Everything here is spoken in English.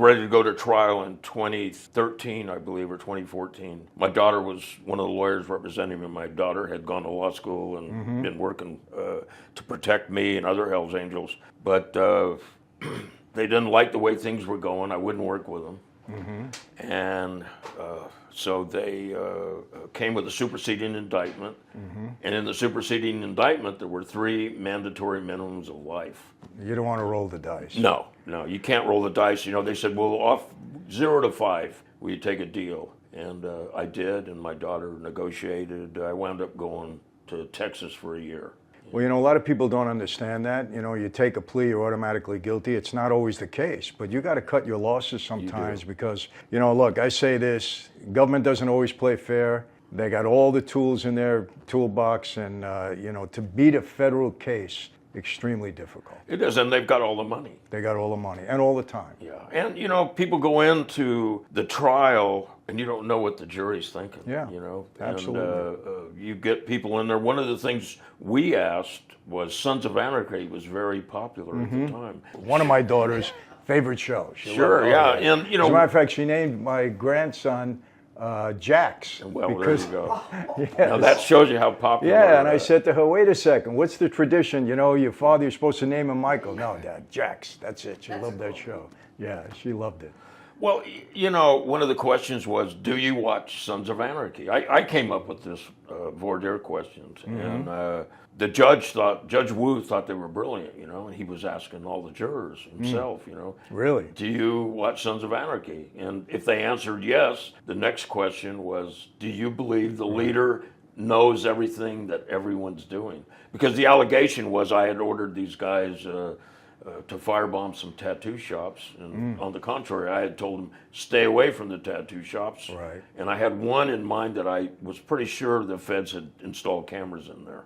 ready to go to trial in 2013, I believe, or 2014. My daughter was one of the lawyers representing me. My daughter had gone to law school and been working to protect me and other Hells Angels. But they didn't like the way things were going. I wouldn't work with them. And so they came with a superseding indictment. And in the superseding indictment, there were 3 mandatory minimums of life. You don't want to roll the dice. No, you can't roll the dice. You know, they said, well, off 0 to 5, will you take a deal? And I did, and my daughter negotiated. I wound up going to Texas for a year. Well, you know, a lot of people don't understand that. You know, you take a plea, you're automatically guilty. It's not always the case, but you got to cut your losses sometimes because, you know, look, I say this, government doesn't always play fair. They got all the tools in their toolbox, and, you know, to beat a federal case, extremely difficult. It is, and they've got all the money. They got all the money and all the time. Yeah, and, you know, people go into the trial and you don't know what the jury's thinking. Yeah, you know, absolutely. And you get people in there. One of the things we asked was Sons of Anarchy was very popular at the time. One of my daughter's favorite shows. Sure, yeah, and you know, as a matter of fact, she named my grandson Jax. Well, because, there you go. Yes. Now that shows you how popular. Yeah, and I said to her, wait a second, what's the tradition? You know, your father, you're supposed to name him Michael. No, Dad, Jax. That's it. She loved that show. Yeah, she loved it. Well, you know, one of the questions was, do you watch Sons of Anarchy? I came up with this voir dire questions, and the Judge Wu thought they were brilliant, you know, and he was asking all the jurors himself, you know. Really? Do you watch Sons of Anarchy? And if they answered yes, the next question was, do you believe the leader knows everything that everyone's doing? Because the allegation was I had ordered these guys to firebomb some tattoo shops, and on the contrary, I had told them stay away from the tattoo shops. Right. And I had one in mind that I was pretty sure the feds had installed cameras in there.